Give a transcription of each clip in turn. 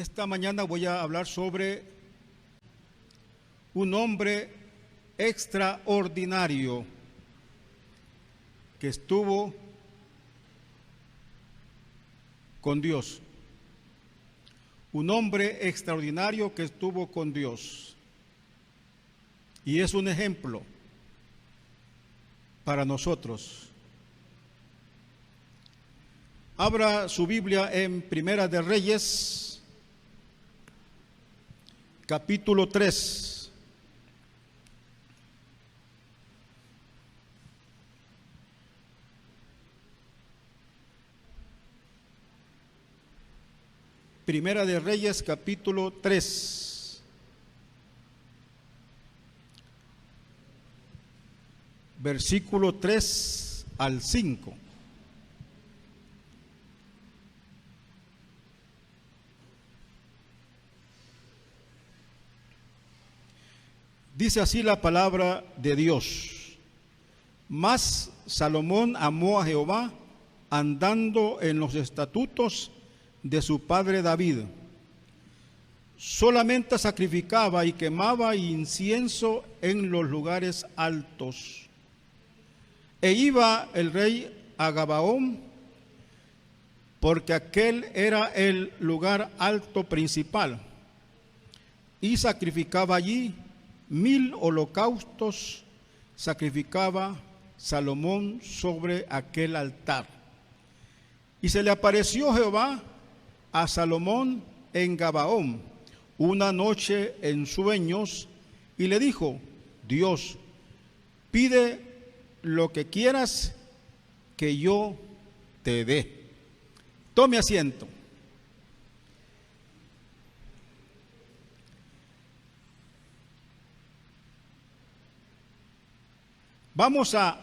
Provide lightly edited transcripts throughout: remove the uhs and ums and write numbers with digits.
esta mañana voy a hablar sobre un hombre extraordinario que estuvo con Dios. Un hombre extraordinario que estuvo con Dios. Y es un ejemplo para nosotros. Abra su Biblia en Primera de Reyes, capítulo 3. Primera de Reyes, capítulo 3. Versículo 3 al 5. Dice así la palabra de Dios. Mas Salomón amó a Jehová andando en los estatutos de su padre David. Solamente sacrificaba y quemaba incienso en los lugares altos. E iba el rey a Gabaón, porque aquel era el lugar alto principal, y sacrificaba allí 1000 holocaustos, sacrificaba Salomón sobre aquel altar. Y se le apareció Jehová a Salomón en Gabaón una noche en sueños, y le dijo: Dios, pide lo que quieras que yo te dé. Tome asiento. Vamos a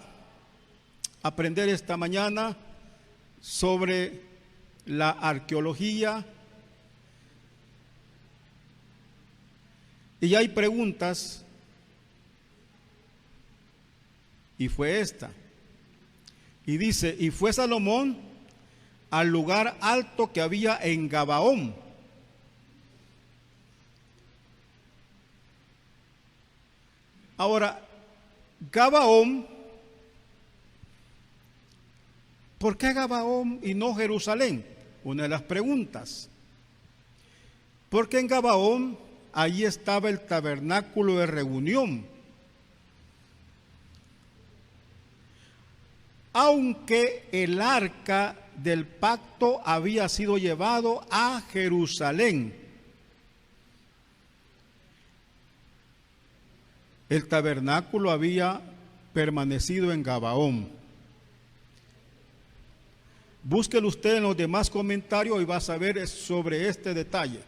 aprender esta mañana sobre la arqueología, y hay preguntas, y fue esta, y dice: y fue Salomón al lugar alto que había en Gabaón. Ahora, Gabaón, ¿por qué Gabaón y no Jerusalén? Una de las preguntas. Porque en Gabaón, allí estaba el tabernáculo de reunión. Aunque el arca del pacto había sido llevado a Jerusalén, el tabernáculo había permanecido en Gabaón. Búsquelo usted en los demás comentarios y va a saber sobre este detalle.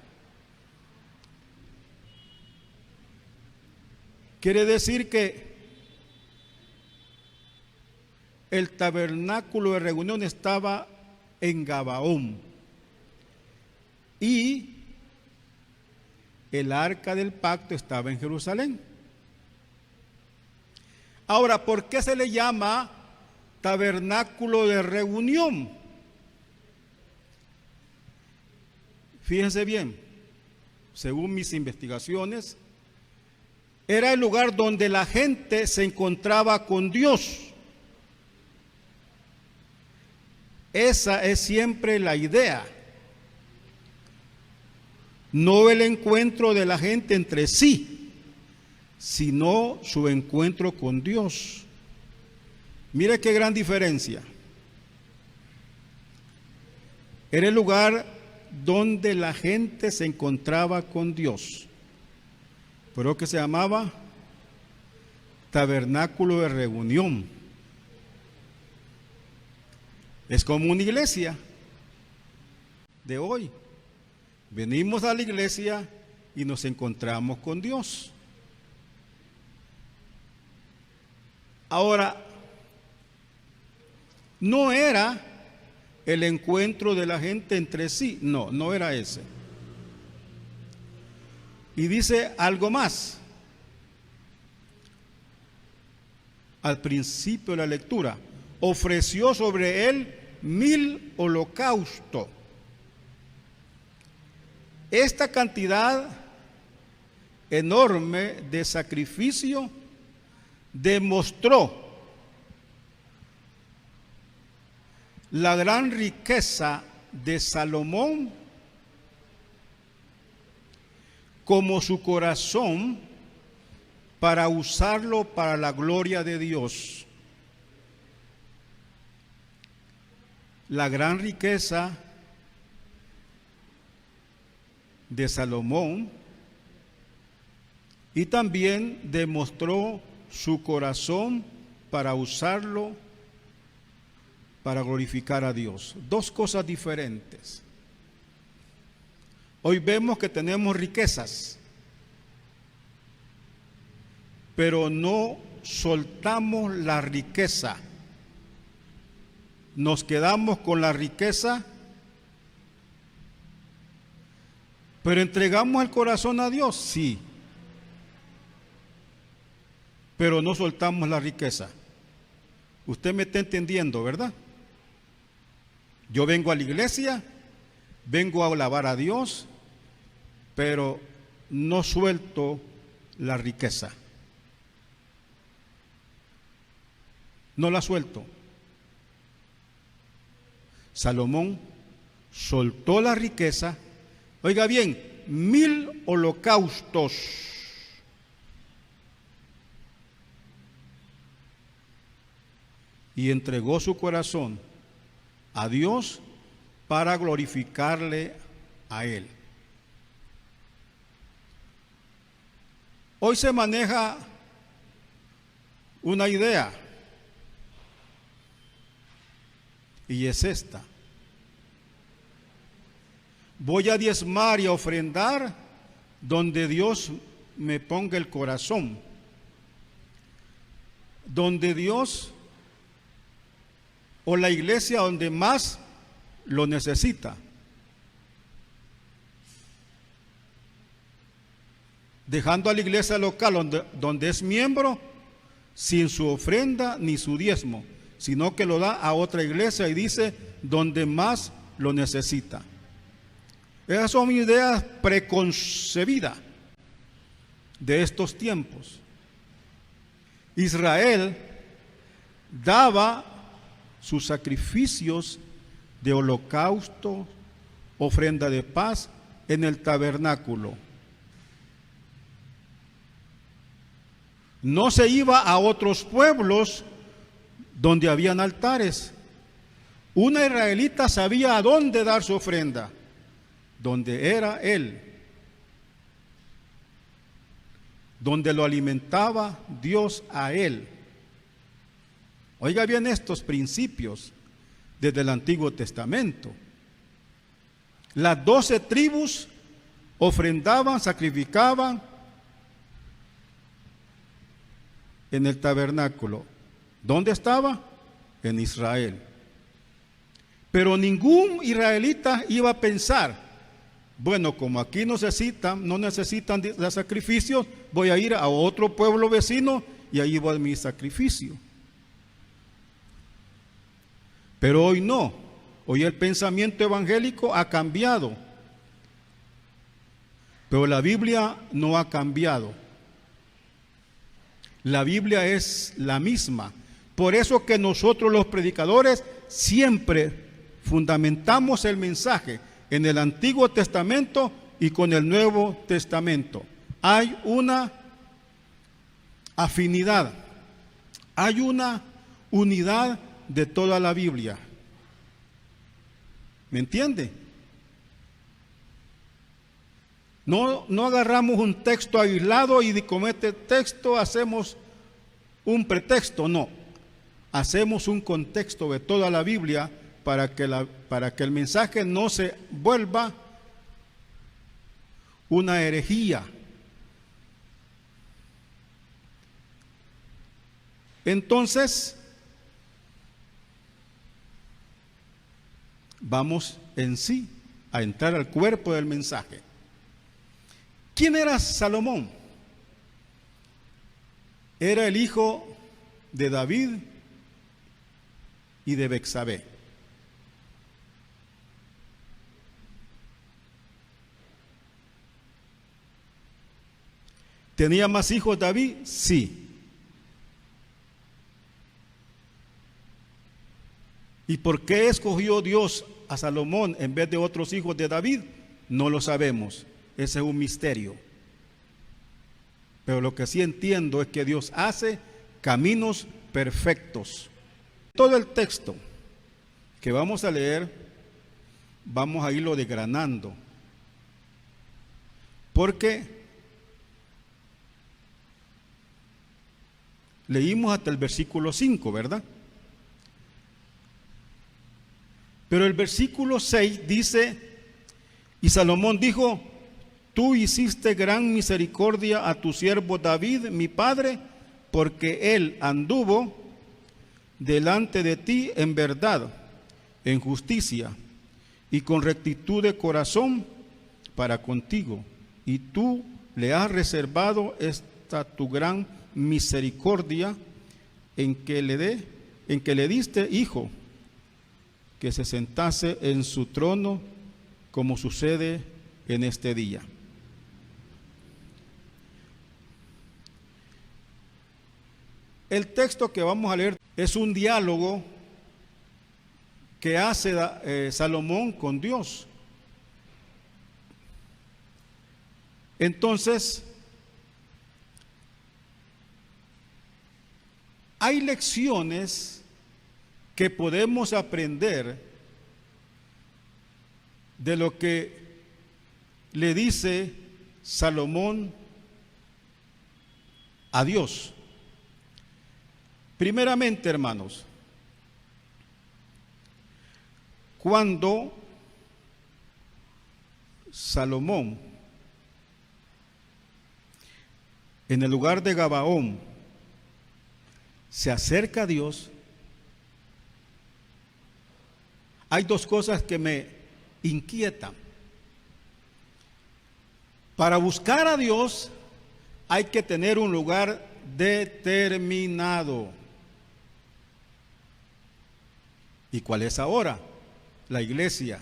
Quiere decir que el tabernáculo de reunión estaba en Gabaón y el arca del pacto estaba en Jerusalén. Ahora, ¿por qué se le llama tabernáculo de reunión? Fíjense bien, según mis investigaciones, era el lugar donde la gente se encontraba con Dios. Esa es siempre la idea. No el encuentro de la gente entre sí, sino su encuentro con Dios. Mire qué gran diferencia. Era el lugar donde la gente se encontraba con Dios, pero que se llamaba tabernáculo de reunión. Es como una iglesia de hoy. Venimos a la iglesia y nos encontramos con Dios. Ahora, no era el encuentro de la gente entre sí, no era ese. Y dice algo más al principio de la lectura: ofreció sobre él 1000 holocaustos. esta cantidad enorme de sacrificio demostró la gran riqueza de Salomón, como su corazón para usarlo para la gloria de Dios. La gran riqueza de Salomón, y también demostró su corazón para usarlo para glorificar a Dios. Dos cosas diferentes. Hoy vemos que tenemos riquezas, pero no soltamos la riqueza. Nos quedamos con la riqueza, pero entregamos el corazón a Dios, sí, pero no soltamos la riqueza. Usted me está entendiendo, ¿verdad? Yo vengo a la iglesia, vengo a alabar a Dios, pero no suelto la riqueza. No la suelto. Salomón soltó la riqueza. Oiga bien, 1000 holocaustos. Y entregó su corazón a Dios para glorificarle a Él. Hoy se maneja una idea, y es esta: voy a diezmar y a ofrendar donde Dios me ponga el corazón, donde Dios o la iglesia donde más lo necesita. Dejando a la iglesia local donde es miembro sin su ofrenda ni su diezmo, sino que lo da a otra iglesia y dice donde más lo necesita. Esas son ideas preconcebidas de estos tiempos. Israel daba sus sacrificios de holocausto, ofrenda de paz en el tabernáculo. No se iba a otros pueblos donde habían altares. Una israelita sabía a dónde dar su ofrenda, donde era él, donde lo alimentaba Dios a él. Oiga bien estos principios desde el Antiguo Testamento. Las 12 tribus ofrendaban, sacrificaban en el tabernáculo. ¿Dónde estaba? En Israel. Pero ningún israelita iba a pensar, bueno, como aquí no necesitan de sacrificios, voy a ir a otro pueblo vecino y ahí voy a mi sacrificio. Pero hoy no. Hoy el pensamiento evangélico ha cambiado. Pero la Biblia no ha cambiado. La Biblia es la misma. Por eso que nosotros los predicadores siempre fundamentamos el mensaje en el Antiguo Testamento y con el Nuevo Testamento. Hay una afinidad, hay una unidad de toda la Biblia. ¿Me entiende? No agarramos un texto aislado y con este texto hacemos un pretexto, no. Hacemos un contexto de toda la Biblia para que el mensaje no se vuelva una herejía. Entonces, vamos en sí a entrar al cuerpo del mensaje. ¿Quién era Salomón? Era el hijo de David y de Betsabé. ¿Tenía más hijos David? Sí. ¿Y por qué escogió Dios a Salomón en vez de otros hijos de David? No lo sabemos. Ese es un misterio. Pero lo que sí entiendo es que Dios hace caminos perfectos. Todo el texto que vamos a leer, vamos a irlo desgranando. Porque leímos hasta el versículo 5, ¿verdad? Pero el versículo 6 dice, y Salomón dijo, tú hiciste gran misericordia a tu siervo David, mi padre, porque él anduvo delante de ti en verdad, en justicia y con rectitud de corazón para contigo. Y tú le has reservado esta tu gran misericordia en que le diste hijo, que se sentase en su trono, como sucede en este día. El texto que vamos a leer es un diálogo que hace Salomón con Dios. Entonces, hay lecciones que podemos aprender de lo que le dice Salomón a Dios. Primeramente, hermanos, cuando Salomón, en el lugar de Gabaón, se acerca a Dios, hay dos cosas que me inquietan. Para buscar a Dios hay que tener un lugar determinado. ¿Y cuál es ahora? La iglesia.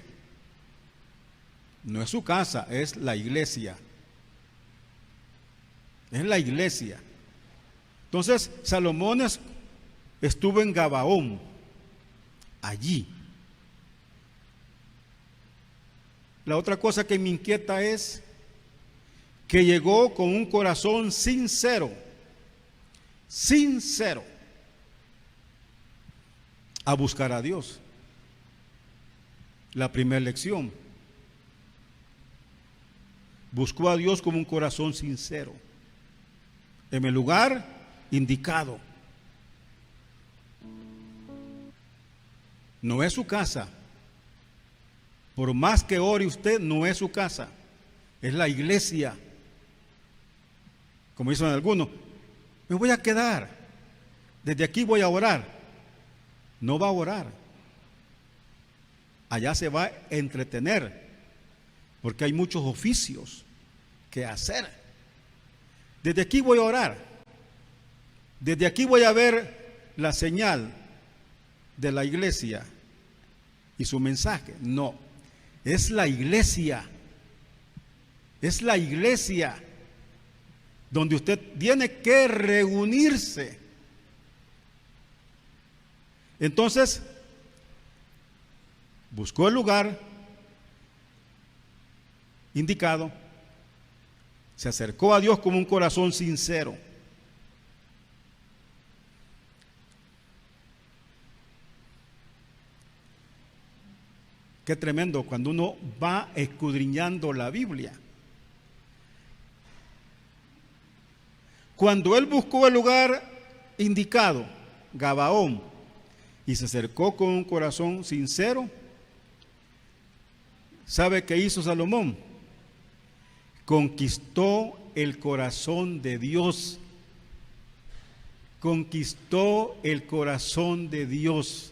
No es su casa, es la iglesia. Es la iglesia. Entonces, Salomón estuvo en Gabaón, allí. La otra cosa que me inquieta es que llegó con un corazón sincero, a buscar a Dios. La primera lección. Buscó a Dios con un corazón sincero, en el lugar indicado. No es su casa. Por más que ore usted, no es su casa. Es la iglesia. Como dicen algunos, me voy a quedar. Desde aquí voy a orar. No va a orar. Allá se va a entretener. Porque hay muchos oficios que hacer. Desde aquí voy a orar. Desde aquí voy a ver la señal de la iglesia y su mensaje. No, es la iglesia. Es la iglesia donde usted tiene que reunirse. Entonces, buscó el lugar indicado, se acercó a Dios con un corazón sincero. Qué tremendo cuando uno va escudriñando la Biblia. Cuando él buscó el lugar indicado, Gabaón, y se acercó con un corazón sincero, ¿sabe qué hizo Salomón? Conquistó el corazón de Dios. Conquistó el corazón de Dios.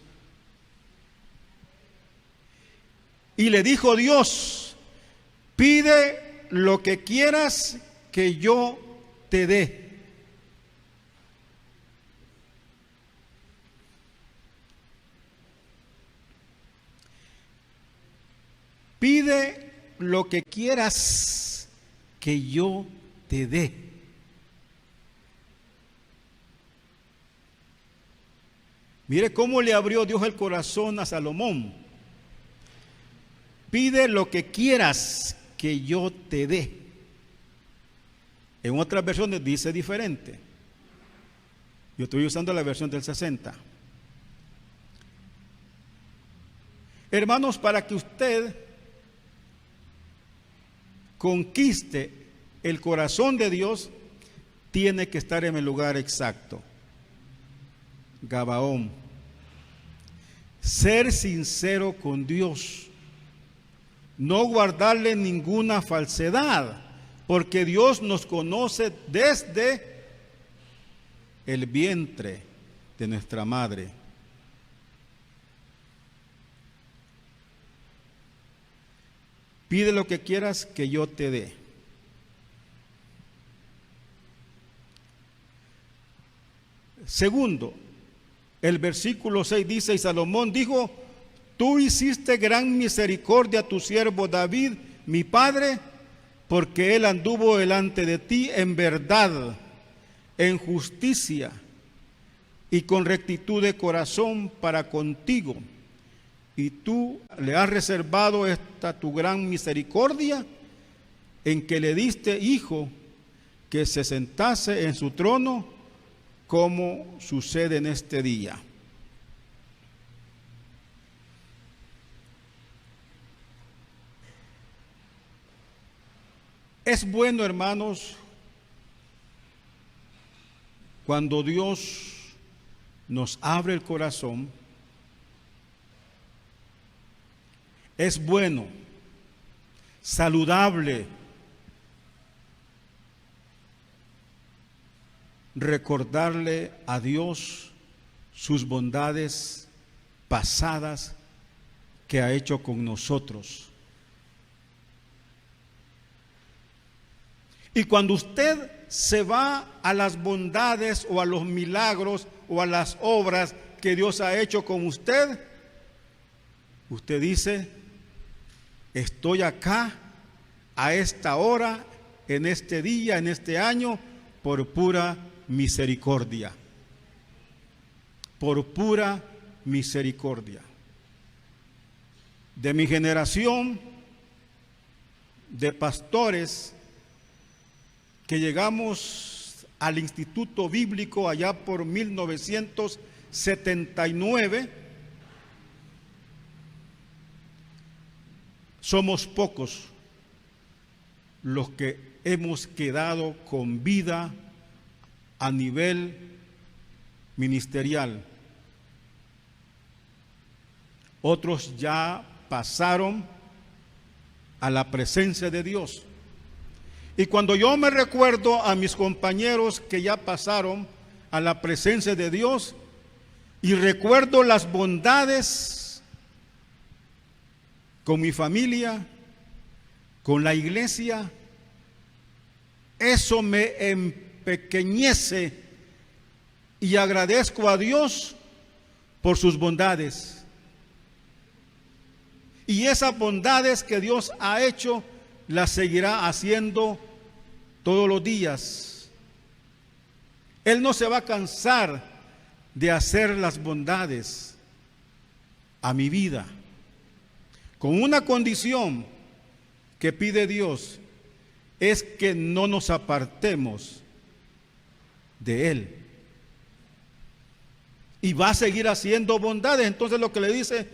Y le dijo Dios, pide lo que quieras que yo te dé. Pide lo que quieras que yo te dé. Mire cómo le abrió Dios el corazón a Salomón. Pide lo que quieras que yo te dé. En otras versiones dice diferente. Yo estoy usando la versión del 60. Hermanos, para que usted conquiste el corazón de Dios, tiene que estar en el lugar exacto. Gabaón. Ser sincero con Dios. No guardarle ninguna falsedad, porque Dios nos conoce desde el vientre de nuestra madre. Pide lo que quieras que yo te dé. Segundo, el versículo 6 dice, y Salomón dijo, tú hiciste gran misericordia a tu siervo David, mi padre, porque él anduvo delante de ti en verdad, en justicia y con rectitud de corazón para contigo. Y tú le has reservado esta tu gran misericordia, en que le diste hijo que se sentase en su trono, como sucede en este día. Es bueno, hermanos, cuando Dios nos abre el corazón. Es bueno, saludable, recordarle a Dios sus bondades pasadas que ha hecho con nosotros. Y cuando usted se va a las bondades o a los milagros o a las obras que Dios ha hecho con usted, usted dice, estoy acá a esta hora, en este día, en este año, por pura misericordia. Por pura misericordia. De mi generación de pastores que llegamos al Instituto Bíblico allá por 1979, somos pocos los que hemos quedado con vida a nivel ministerial. Otros ya pasaron a la presencia de Dios. Y cuando yo me recuerdo a mis compañeros que ya pasaron a la presencia de Dios y recuerdo las bondades con mi familia, con la iglesia, eso me empequeñece y agradezco a Dios por sus bondades. Y esas bondades que Dios ha hecho, las seguirá haciendo todos los días. Él no se va a cansar de hacer las bondades a mi vida, con una condición que pide Dios, es que no nos apartemos de Él. Y va a seguir haciendo bondades. Entonces lo que le dice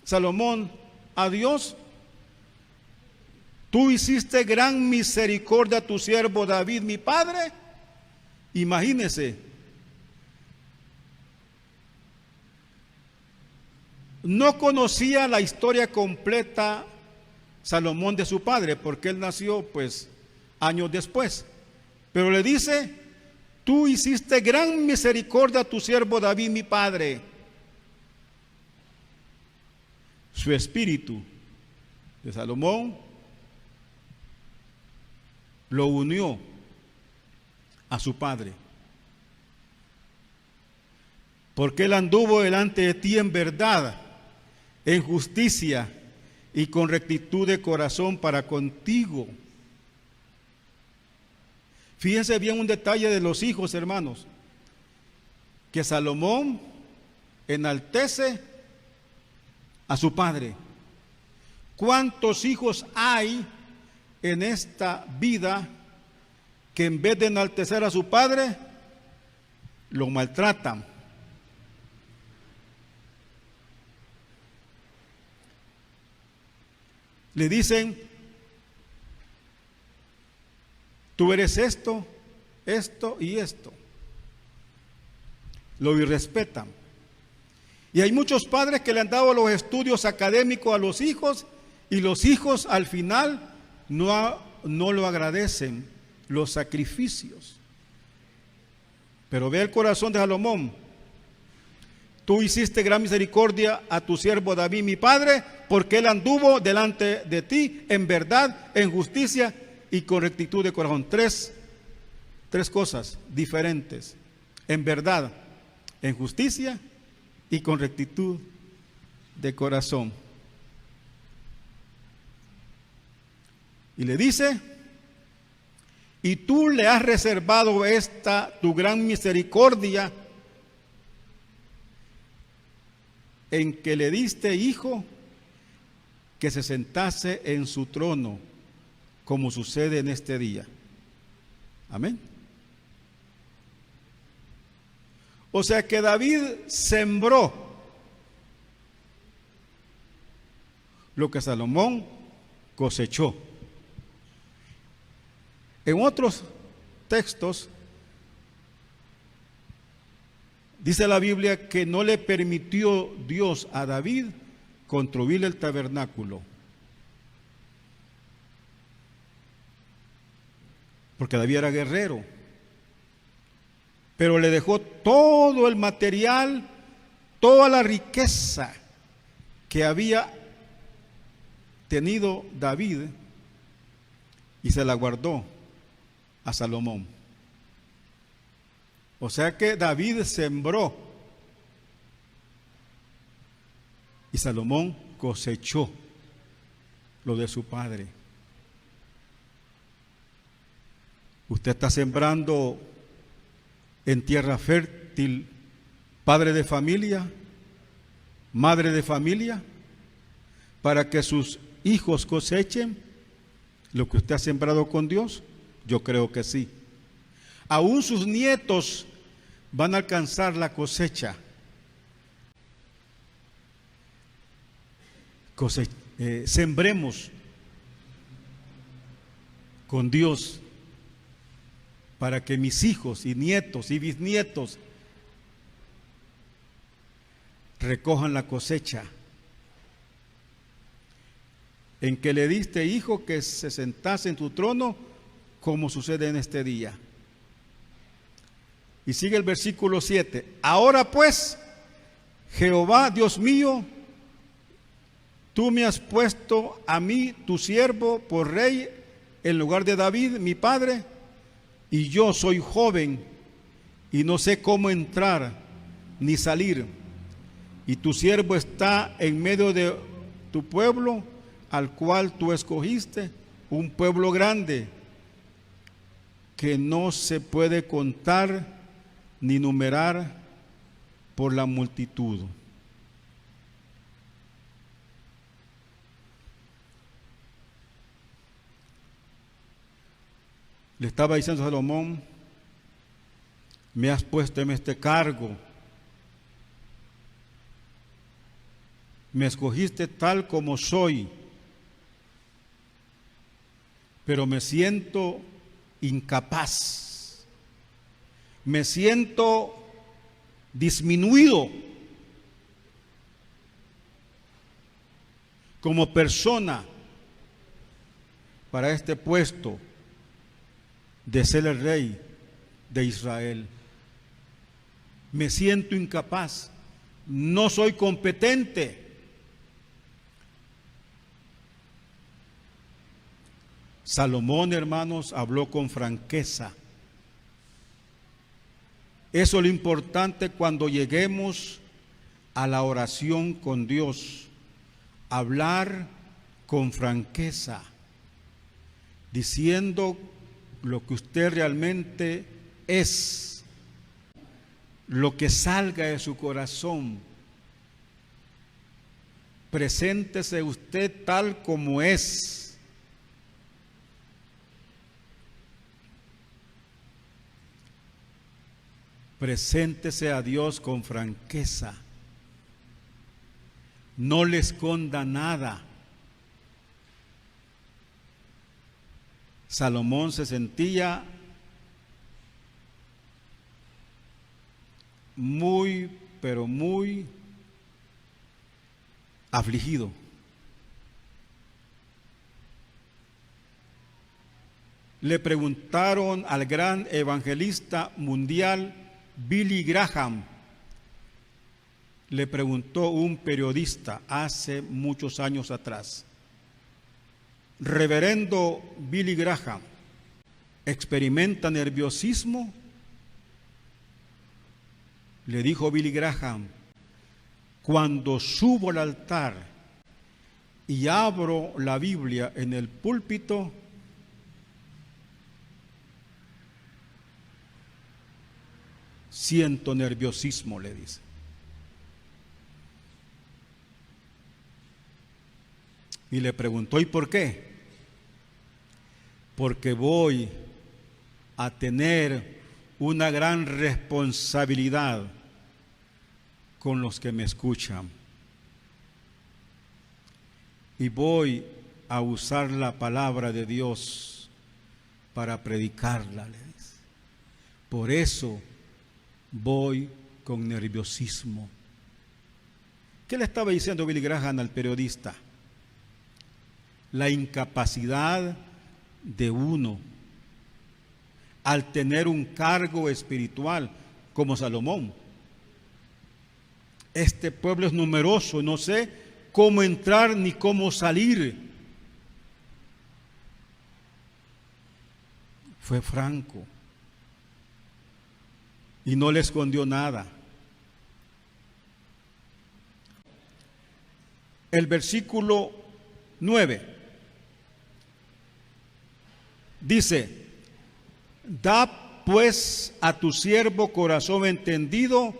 Salomón a Dios, tú hiciste gran misericordia a tu siervo David, mi padre. Imagínese, no conocía la historia completa Salomón de su padre, porque él nació pues años después. Pero le dice, tú hiciste gran misericordia a tu siervo David, mi padre. Su espíritu de Salomón lo unió a su padre, porque él anduvo delante de ti en verdad, en justicia y con rectitud de corazón para contigo. Fíjense bien un detalle de los hijos, hermanos, que Salomón enaltece a su padre. ¿Cuántos hijos hay en esta vida que en vez de enaltecer a su padre, lo maltratan? Le dicen, tú eres esto, esto y esto. Lo irrespetan. Y hay muchos padres que le han dado los estudios académicos a los hijos y los hijos al final no lo agradecen, los sacrificios. Pero ve el corazón de Salomón. Tú hiciste gran misericordia a tu siervo David, mi padre, porque él anduvo delante de ti en verdad, en justicia y con rectitud de corazón. Tres cosas diferentes. En verdad, en justicia y con rectitud de corazón. Y le dice, y tú le has reservado esta tu gran misericordia en que le diste hijo que se sentase en su trono, como sucede en este día. Amén. O sea que David sembró lo que Salomón cosechó. En otros textos dice la Biblia que no le permitió Dios a David construir el tabernáculo, porque David era guerrero, pero le dejó todo el material, toda la riqueza que había tenido David y se la guardó a Salomón. O sea que David sembró y Salomón cosechó lo de su padre. Usted está sembrando en tierra fértil, padre de familia, madre de familia, para que sus hijos cosechen lo que usted ha sembrado con Dios. Yo creo que sí. Aún sus nietos van a alcanzar la cosecha. Sembremos con Dios para que mis hijos y nietos y bisnietos recojan la cosecha. En que le diste hijo que se sentase en tu trono, como sucede en este día. Y sigue el versículo 7. Ahora pues, Jehová, Dios mío, tú me has puesto a mí, tu siervo, por rey en lugar de David, mi padre, y yo soy joven y no sé cómo entrar ni salir. Y tu siervo está en medio de tu pueblo, al cual tú escogiste, un pueblo grande que no se puede contar ni numerar por la multitud. Le estaba diciendo a Salomón, me has puesto en este cargo, me escogiste tal como soy, pero me siento incapaz, me siento disminuido como persona para este puesto de ser el rey de Israel. Me siento incapaz, no soy competente. Salomón, hermanos, habló con franqueza. Eso es lo importante cuando lleguemos a la oración con Dios. Hablar con franqueza, diciendo lo que usted realmente es, lo que salga de su corazón, Preséntese usted tal como es. Preséntese a Dios con franqueza. No le esconda nada. Salomón se sentía muy, pero muy afligido. Le preguntaron al gran evangelista mundial Billy Graham, le preguntó un periodista hace muchos años atrás: Reverendo Billy Graham, ¿experimenta nerviosismo? Le dijo Billy Graham: cuando subo al altar y abro la Biblia en el púlpito, siento nerviosismo, le dice. Y le preguntó: ¿y por qué? Porque voy a tener una gran responsabilidad con los que me escuchan. Y voy a usar la palabra de Dios para predicarla, le dice. Por eso voy con nerviosismo. ¿Qué le estaba diciendo Billy Graham al periodista? La incapacidad de uno al tener un cargo espiritual como Salomón. Este pueblo es numeroso, no sé cómo entrar ni cómo salir. Fue franco y no le escondió nada. El versículo 9 dice: da pues a tu siervo corazón entendido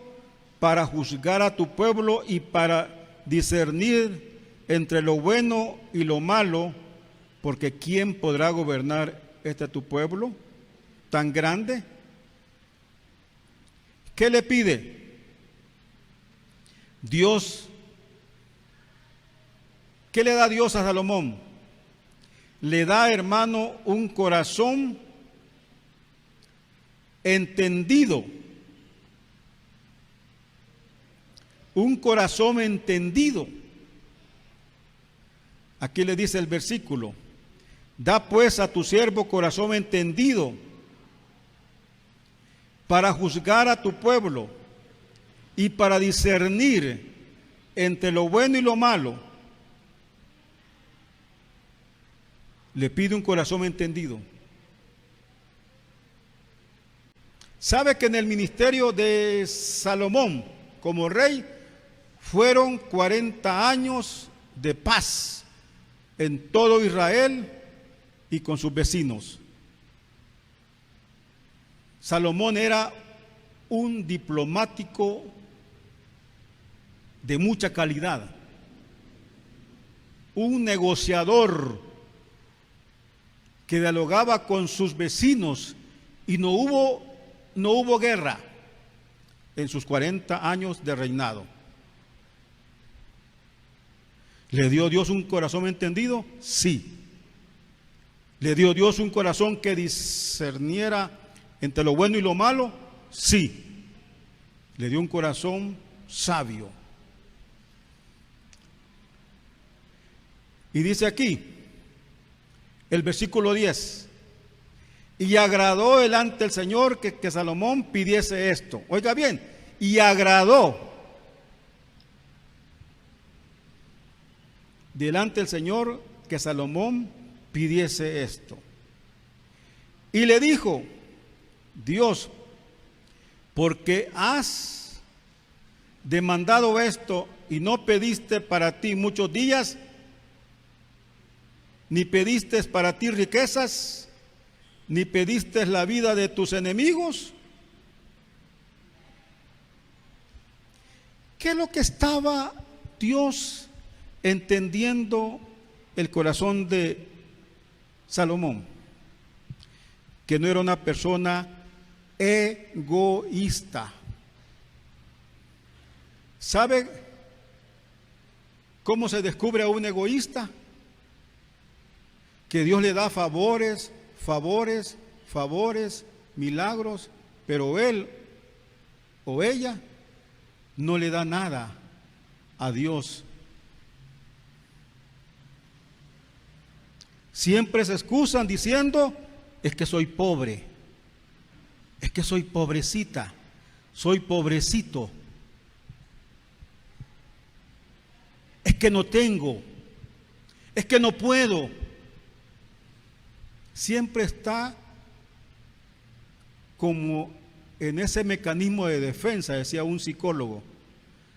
para juzgar a tu pueblo y para discernir entre lo bueno y lo malo, porque ¿quién podrá gobernar tu pueblo tan grande? ¿Qué le pide Dios? ¿Qué le da Dios a Salomón? Le da, hermano, un corazón entendido. Un corazón entendido. Aquí le dice el versículo: da pues a tu siervo corazón entendido para juzgar a tu pueblo y para discernir entre lo bueno y lo malo. Le pide un corazón entendido. ¿Sabe que en el ministerio de Salomón como rey fueron 40 años de paz en todo Israel y con sus vecinos? Salomón era un diplomático de mucha calidad, un negociador que dialogaba con sus vecinos, y no hubo guerra en sus 40 años de reinado. ¿Le dio Dios un corazón entendido? Sí. ¿Le dio Dios un corazón que discerniera entre lo bueno y lo malo? Sí. Le dio un corazón sabio. Y dice aquí, el versículo 10: y agradó delante del Señor que Salomón pidiese esto. Oiga bien, y agradó delante del Señor que Salomón pidiese esto. Y le dijo Dios: porque has demandado esto y no pediste para ti muchos días, ni pediste para ti riquezas, ni pediste la vida de tus enemigos. ¿Qué es lo que estaba Dios entendiendo el corazón de Salomón, que no era una persona egoísta. ¿Sabe cómo se descubre a un egoísta? Que Dios le da favores, milagros, pero él o ella no le da nada a Dios. Siempre se excusan diciendo: es que soy pobre, es que soy pobrecita, soy pobrecito, es que no tengo, es que no puedo. Siempre está como en ese mecanismo de defensa, decía un psicólogo,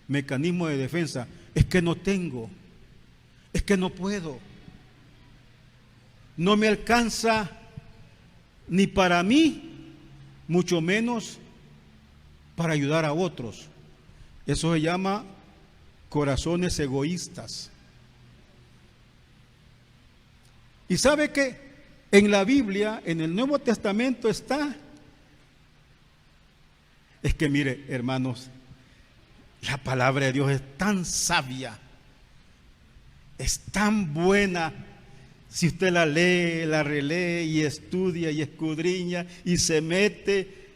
mecanismo de defensa: es que no tengo, es que no puedo, no me alcanza ni para mí, mucho menos para ayudar a otros. Eso se llama corazones egoístas. Y sabe que en la Biblia, en el Nuevo Testamento está, es que mire, hermanos, la palabra de Dios es tan sabia, es tan buena. Si usted la lee, la relee y estudia y escudriña y se mete,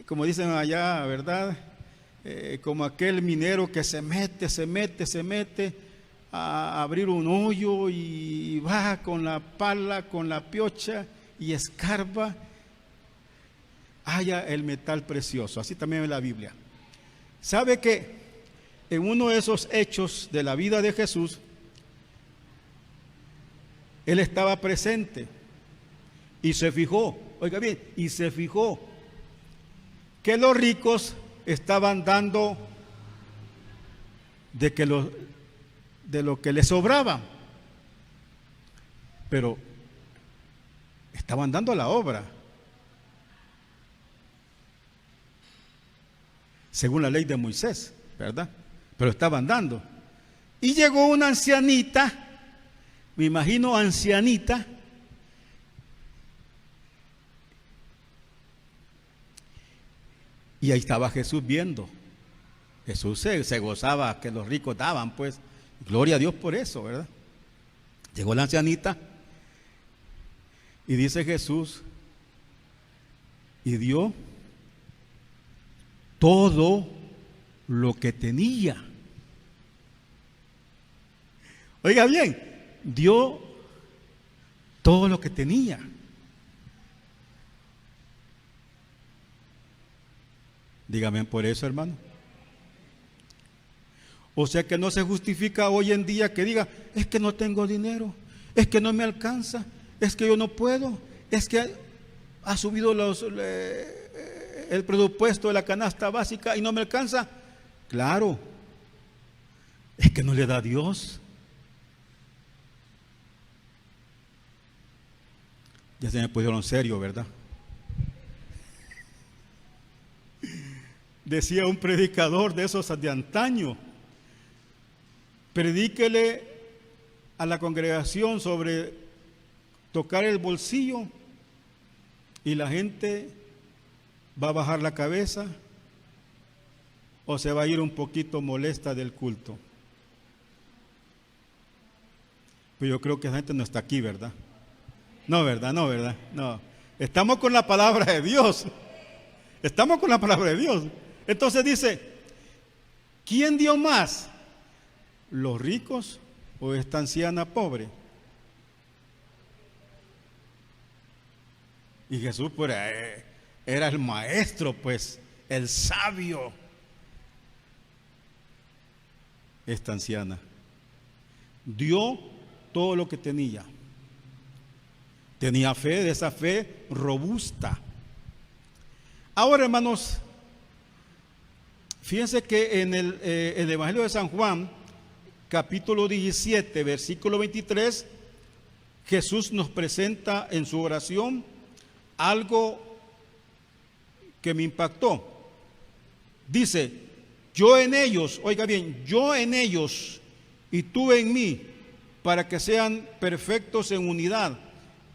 como dicen allá, ¿verdad? Como aquel minero que se mete a abrir un hoyo y va con la pala, con la piocha y escarba, halla el metal precioso. Así también es la Biblia. ¿Sabe que en uno de esos hechos de la vida de Jesús, Él estaba presente y se fijó, oiga bien, y se fijó que los ricos estaban dando de lo que les sobraba, pero estaban dando la obra según la ley de Moisés, ¿verdad? Pero estaban dando. Y llegó una ancianita, me imagino ancianita, y ahí estaba Jesús viendo. Jesús se gozaba que los ricos daban, pues, gloria a Dios por eso, ¿verdad? Llegó la ancianita y dice Jesús, y dio todo lo que tenía. Oiga bien, dio todo lo que tenía. Dígame por eso, hermano. O sea que no se justifica hoy en día que diga: es que no tengo dinero, es que no me alcanza, es que yo no puedo, es que ha subido el presupuesto de la canasta básica y no me alcanza. Claro, es que no le da a Dios. Ya se me pusieron serio, ¿verdad? Decía un predicador de esos de antaño: predíquele a la congregación sobre tocar el bolsillo y la gente va a bajar la cabeza o se va a ir un poquito molesta del culto. Pues yo creo que esa gente no está aquí, ¿verdad? No, ¿verdad? No, ¿verdad? No. Estamos con la palabra de Dios. Estamos con la palabra de Dios. Entonces dice: ¿quién dio más? ¿Los ricos o esta anciana pobre? Y Jesús pues era el maestro, pues, el sabio. Esta anciana dio todo lo que tenía. Tenía fe, de esa fe robusta. Ahora, hermanos, fíjense que en el Evangelio de San Juan, capítulo 17, versículo 23, Jesús nos presenta en su oración algo que me impactó. Dice: yo en ellos, oiga bien, yo en ellos y tú en mí, para que sean perfectos en unidad,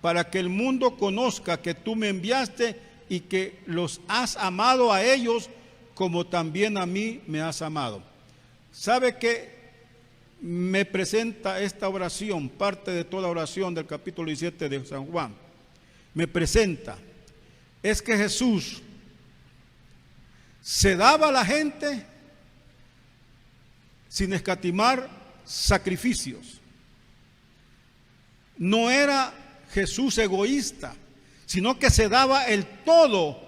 para que el mundo conozca que tú me enviaste y que los has amado a ellos como también a mí me has amado. ¿Sabe qué me presenta esta oración? Parte de toda oración del capítulo 17 de San Juan. Me presenta, es que Jesús se daba a la gente sin escatimar sacrificios. No era Jesús egoísta, sino que se daba el todo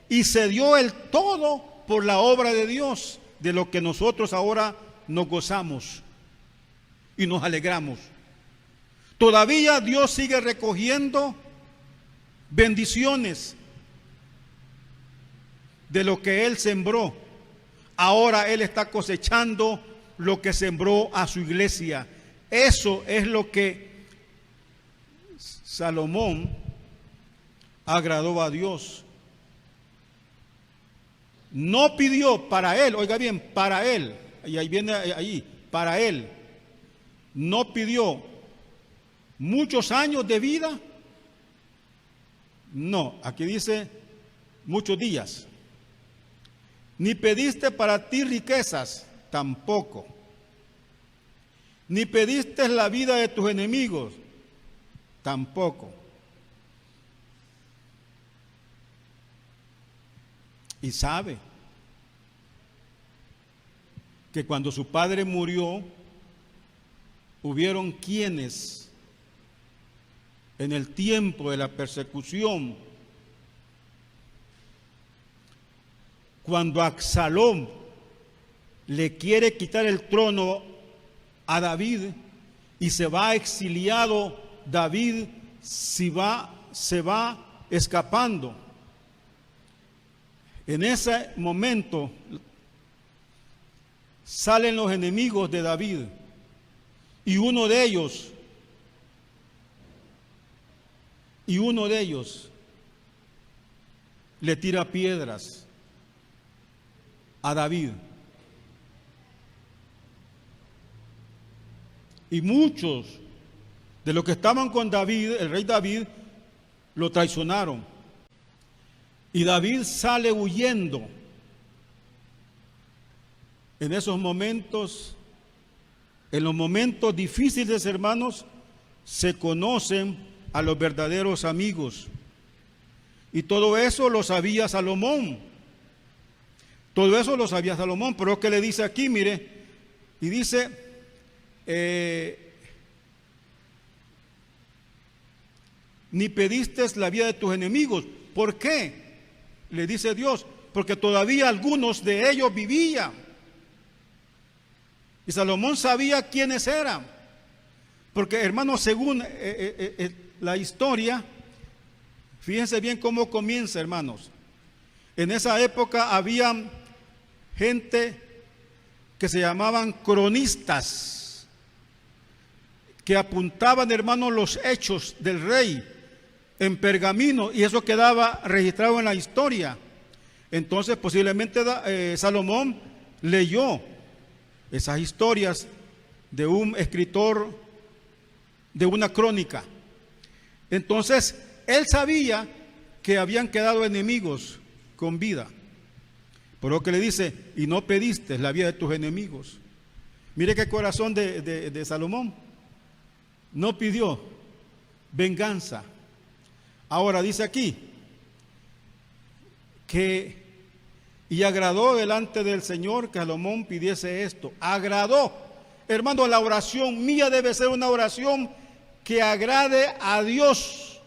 y se dio el todo por la obra de Dios, de lo que nosotros ahora nos gozamos y nos alegramos. Todavía Dios sigue recogiendo bendiciones de lo que Él sembró. Ahora Él está cosechando lo que sembró a su iglesia. Eso es lo que Salomón agradó a Dios. No pidió para él, oiga bien, para él, y ahí viene ahí, para él. No pidió muchos años de vida. No, aquí dice muchos días. Ni pediste para ti riquezas, tampoco. Ni pediste la vida de tus enemigos, tampoco. Y sabe que cuando su padre murió, hubieron quienes en el tiempo de la persecución, cuando Absalón le quiere quitar el trono a David y se va exiliado, David se va escapando. En ese momento salen los enemigos de David y uno de ellos le tira piedras a David. Y muchos de los que estaban con David, el rey David, lo traicionaron. Y David sale huyendo. En esos momentos, en los momentos difíciles, hermanos, se conocen a los verdaderos amigos. Y todo eso lo sabía Salomón. Todo eso lo sabía Salomón. Pero ¿qué le dice aquí? Mire, y dice, ni pediste la vida de tus enemigos. ¿Por qué? Le dice Dios, porque todavía algunos de ellos vivían. Y Salomón sabía quiénes eran. Porque, hermanos, según la historia, fíjense bien cómo comienza, hermanos. En esa época había gente que se llamaban cronistas, que apuntaban, hermanos, los hechos del rey en pergamino, y eso quedaba registrado en la historia. Entonces posiblemente Salomón leyó esas historias de un escritor de una crónica. Entonces él sabía que habían quedado enemigos con vida. Por lo que le dice, y no pediste la vida de tus enemigos. Mire qué corazón de Salomón. No pidió venganza. Ahora dice aquí que y agradó delante del Señor que Salomón pidiese esto. Agradó. Hermano, la oración mía debe ser una oración que agrade a Dios,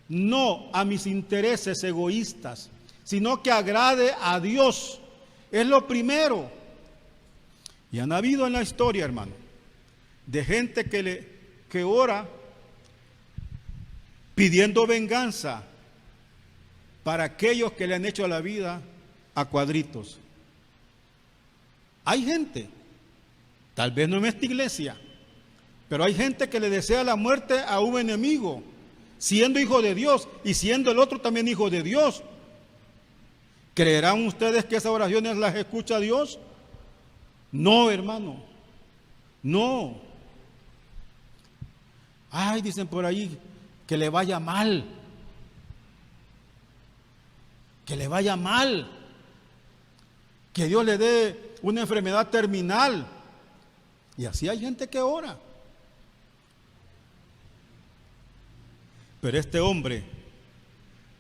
no a mis intereses egoístas, sino que agrade a Dios. Es lo primero. Y han habido en la historia, hermano, de gente que ora pidiendo venganza para aquellos que le han hecho la vida a cuadritos. Hay gente, tal vez no en esta iglesia, pero hay gente que le desea la muerte a un enemigo, siendo hijo de Dios y siendo el otro también hijo de Dios. ¿Creerán ustedes que esas oraciones las escucha Dios? No, hermano. No. Ay, dicen por ahí, que le vaya mal. Que le vaya mal. Que Dios le dé una enfermedad terminal. Y así hay gente que ora. Pero este hombre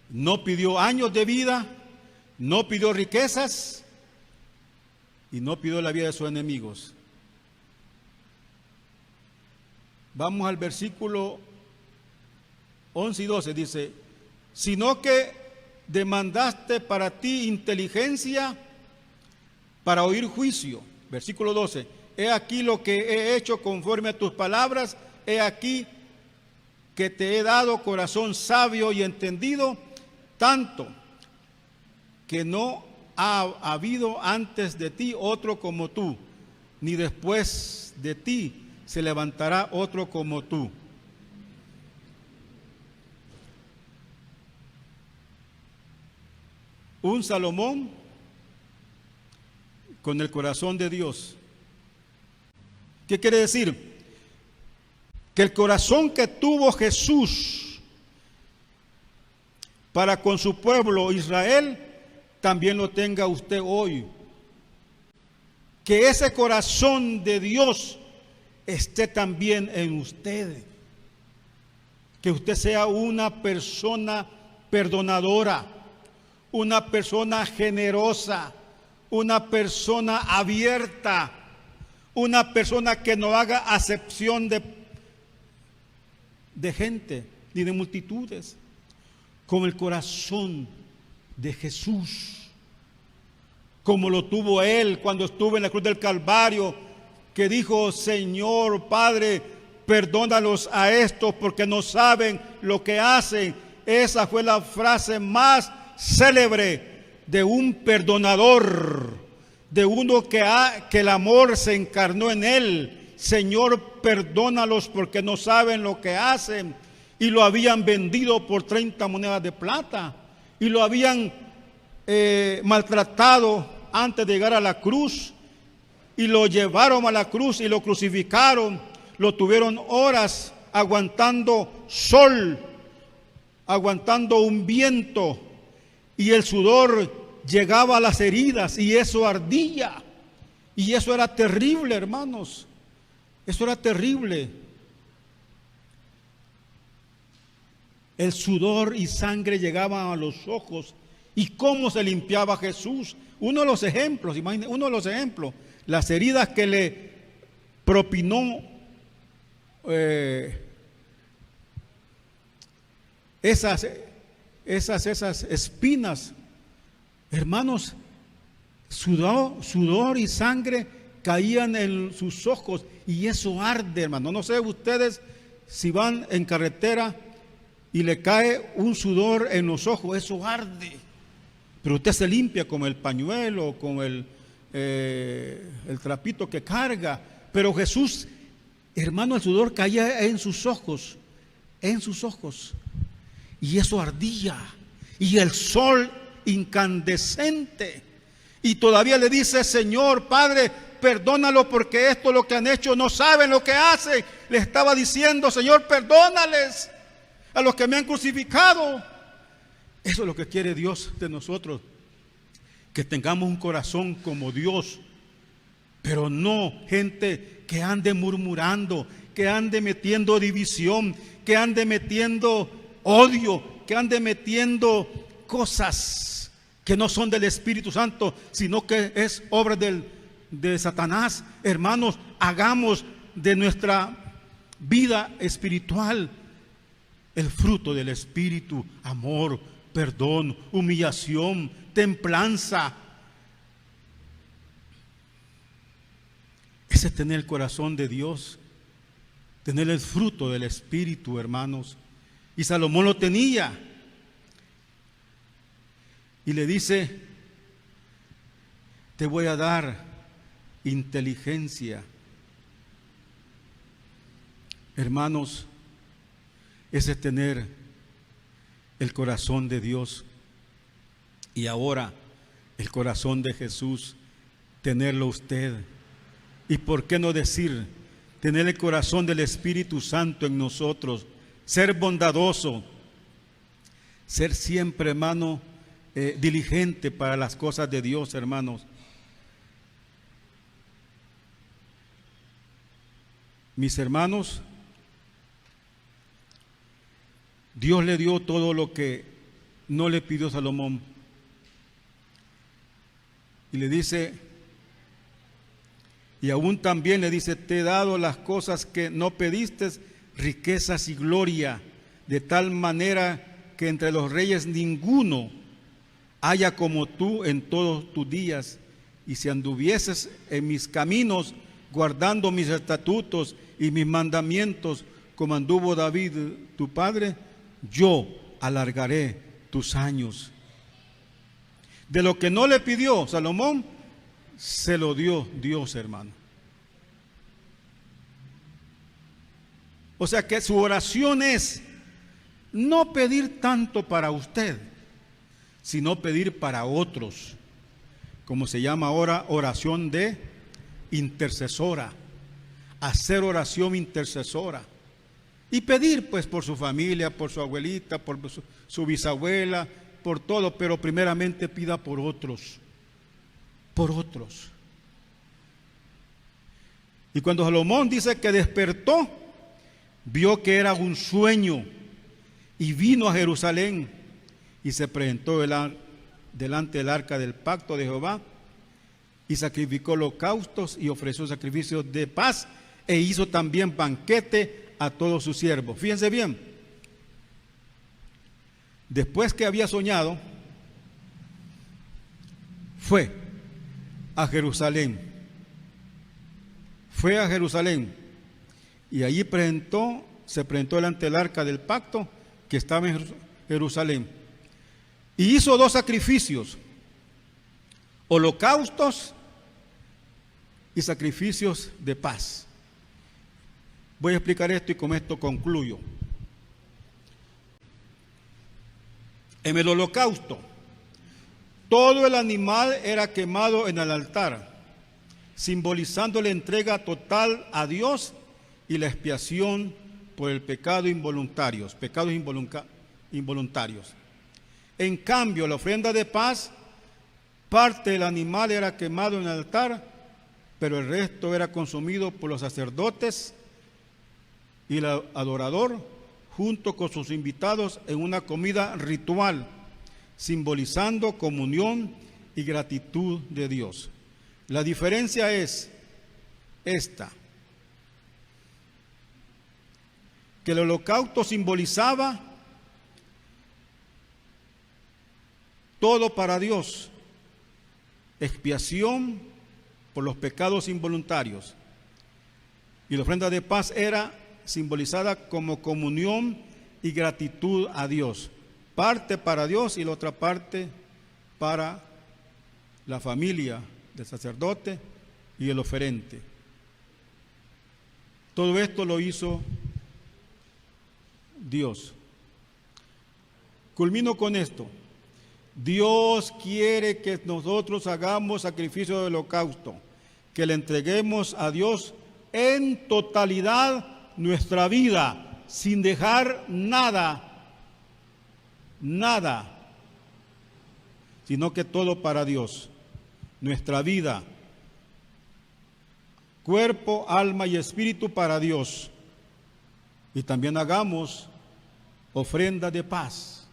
no pidió años de vida, no pidió riquezas y no pidió la vida de sus enemigos. Vamos al versículo 11 y 12, dice, sino que demandaste para ti inteligencia para oír juicio. Versículo 12, he aquí lo que he hecho conforme a tus palabras, he aquí que te he dado corazón sabio y entendido, tanto que no ha habido antes de ti otro como tú, ni después de ti se levantará otro como tú. Un Salomón con el corazón de Dios. ¿Qué quiere decir? Que el corazón que tuvo Jesús para con su pueblo Israel, también lo tenga usted hoy. Que ese corazón de Dios esté también en usted. Que usted sea una persona perdonadora, una persona generosa, una persona abierta, una persona que no haga acepción de gente ni de multitudes, con el corazón de Jesús, como lo tuvo él cuando estuvo en la cruz del Calvario, que dijo, Señor Padre, perdónalos a estos porque no saben lo que hacen. Esa fue la frase más célebre de un perdonador, de uno que el amor se encarnó en él. Señor, perdónalos porque no saben lo que hacen. Y lo habían vendido por 30 monedas de plata. Y lo habían maltratado antes de llegar a la cruz. Y lo llevaron a la cruz y lo crucificaron. Lo tuvieron horas aguantando sol, aguantando un viento. Y el sudor llegaba a las heridas y eso ardía. Y eso era terrible, hermanos. Eso era terrible. El sudor y sangre llegaban a los ojos. ¿Y cómo se limpiaba Jesús? Uno de los ejemplos, imagínense, uno de los ejemplos, las heridas que le propinó esas espinas. Hermanos, sudor y sangre caían en sus ojos y eso arde, hermano. No sé ustedes si van en carretera y le cae un sudor en los ojos, eso arde. Pero usted se limpia con el pañuelo, con el trapito que carga. Pero Jesús, hermano, el sudor caía en sus ojos, y eso ardía. Y el sol incandescente. Y todavía le dice, Señor, Padre, perdónalo porque esto lo que han hecho no saben lo que hacen. Le estaba diciendo, Señor, perdónales a los que me han crucificado. Eso es lo que quiere Dios de nosotros, que tengamos un corazón como Dios, pero no gente que ande murmurando, que ande metiendo división, que ande metiendo odio, que ande metiendo cosas que no son del Espíritu Santo, sino que es obra de Satanás. Hermanos, hagamos de nuestra vida espiritual el fruto del Espíritu: amor, perdón, humillación, templanza. Ese es tener el corazón de Dios, tener el fruto del Espíritu, hermanos. Y Salomón lo tenía. Y le dice, te voy a dar inteligencia. Hermanos, ese es tener el corazón de Dios. Y ahora el corazón de Jesús, tenerlo usted. Y por qué no decir tener el corazón del Espíritu Santo en nosotros, ser bondadoso, ser siempre, hermano, diligente para las cosas de Dios, hermanos. Mis hermanos, Dios le dio todo lo que no le pidió Salomón. Y le dice, y aún también le dice, te he dado las cosas que no pediste, riquezas y gloria, de tal manera que entre los reyes ninguno haya como tú en todos tus días. Y si anduvieses en mis caminos, guardando mis estatutos y mis mandamientos, como anduvo David tu padre, yo alargaré tus años. De lo que no le pidió Salomón, se lo dio Dios, hermano. O sea que su oración es no pedir tanto para usted, sino pedir para otros, como se llama ahora oración de intercesora, hacer oración intercesora y pedir pues por su familia, por su abuelita, por su bisabuela, por todo, pero primeramente pida por otros, por otros. Y cuando Salomón dice que despertó, vio que era un sueño y vino a Jerusalén y se presentó delante del arca del pacto de Jehová y sacrificó holocaustos y ofreció sacrificios de paz e hizo también banquete a todos sus siervos. Fíjense bien, después que había soñado, fue a Jerusalén. Fue a Jerusalén y allí se presentó delante del arca del pacto que estaba en Jerusalén. Y hizo 2 sacrificios, holocaustos y sacrificios de paz. Voy a explicar esto y con esto concluyo. En el holocausto, todo el animal era quemado en el altar, simbolizando la entrega total a Dios y la expiación por el pecados involuntarios. En cambio, la ofrenda de paz, parte del animal era quemado en el altar, pero el resto era consumido por los sacerdotes y el adorador, junto con sus invitados en una comida ritual, simbolizando comunión y gratitud de Dios. La diferencia es esta, que el holocausto simbolizaba todo para Dios, expiación por los pecados involuntarios, y la ofrenda de paz era simbolizada como comunión y gratitud a Dios, parte para Dios y la otra parte para la familia del sacerdote y el oferente. Todo esto lo hizo Dios. Culmino con esto. Dios quiere que nosotros hagamos sacrificio de holocausto, que le entreguemos a Dios en totalidad nuestra vida, sin dejar nada, sino que todo para Dios. Nuestra vida, cuerpo, alma y espíritu para Dios. Y también hagamos ofrenda de paz.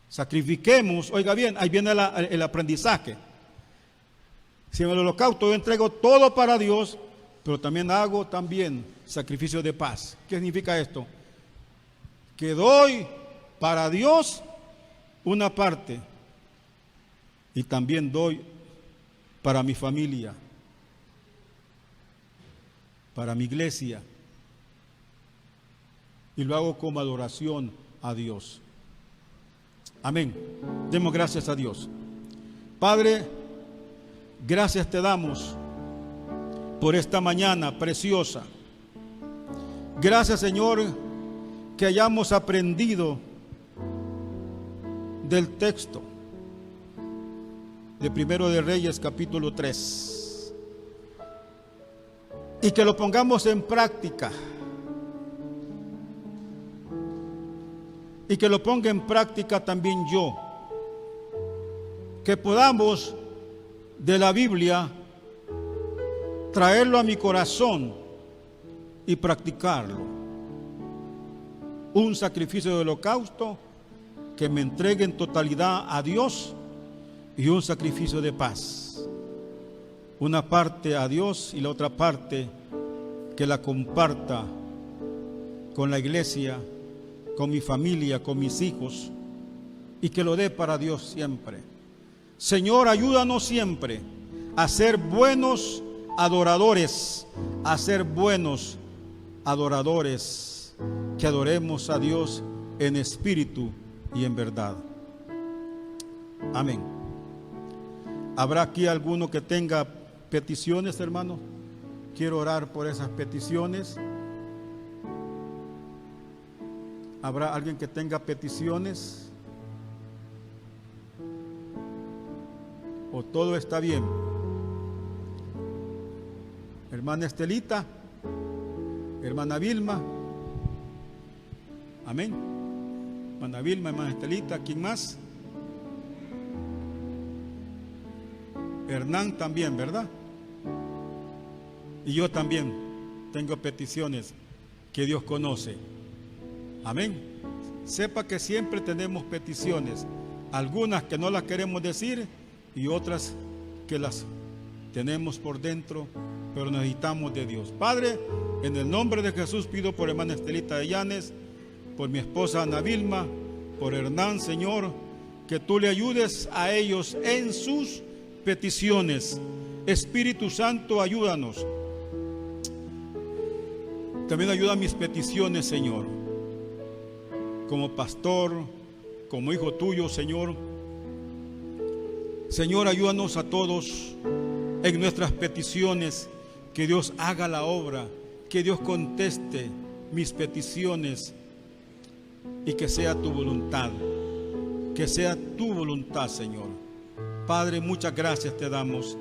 Sacrifiquemos, oiga bien, ahí viene el aprendizaje. Si en el holocausto yo entrego todo para Dios, pero también hago sacrificio de paz. ¿Qué significa esto? Que doy para Dios una parte y también doy para mi familia, para mi iglesia, y lo hago como adoración a Dios. Amén. Demos gracias a Dios. Padre, gracias te damos por esta mañana preciosa. Gracias, Señor, que hayamos aprendido del texto de Primero de Reyes, capítulo 3. y que lo pongamos en práctica. Y que lo ponga en práctica también yo. Que podamos de la Biblia traerlo a mi corazón y practicarlo. Un sacrificio de holocausto que me entregue en totalidad a Dios y un sacrificio de paz. Una parte a Dios y la otra parte que la comparta con la iglesia, con mi familia, con mis hijos, y que lo dé para Dios siempre. Señor, ayúdanos siempre a ser buenos adoradores, a ser buenos adoradores, que adoremos a Dios en espíritu y en verdad. Amén. ¿Habrá aquí alguno que tenga peticiones, hermano? Quiero orar por esas peticiones. ¿Habrá alguien que tenga peticiones? ¿O todo está bien? Hermana Estelita, hermana Vilma. Amén. Hermana Vilma, hermana Estelita, ¿quién más? Hernán también, ¿verdad? Y yo también tengo peticiones que Dios conoce. Amén. Sepa que siempre tenemos peticiones, algunas que no las queremos decir y otras que las tenemos por dentro, pero necesitamos de Dios. Padre, en el nombre de Jesús pido por hermana Estelita de Llanes, por mi esposa Ana Vilma, por Hernán, Señor, que tú le ayudes a ellos en sus peticiones. Espíritu Santo, ayúdanos. También ayuda a mis peticiones, Señor. Como pastor, como hijo tuyo, Señor. Señor, ayúdanos a todos en nuestras peticiones. Que Dios haga la obra, que Dios conteste mis peticiones y que sea tu voluntad. Que sea tu voluntad, Señor. Padre, muchas gracias te damos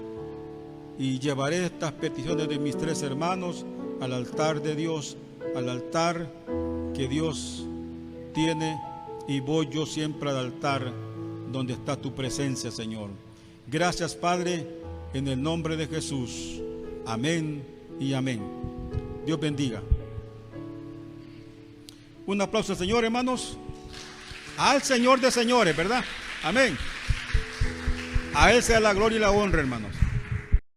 y llevaré estas peticiones de mis tres hermanos al altar de Dios, al altar que Dios tiene, y voy yo siempre al altar donde está tu presencia, Señor. Gracias, Padre, en el nombre de Jesús. Amén y amén. Dios bendiga. Un aplauso al Señor, hermanos. Al Señor de señores, ¿verdad? Amén. A Él sea la gloria y la honra, hermanos.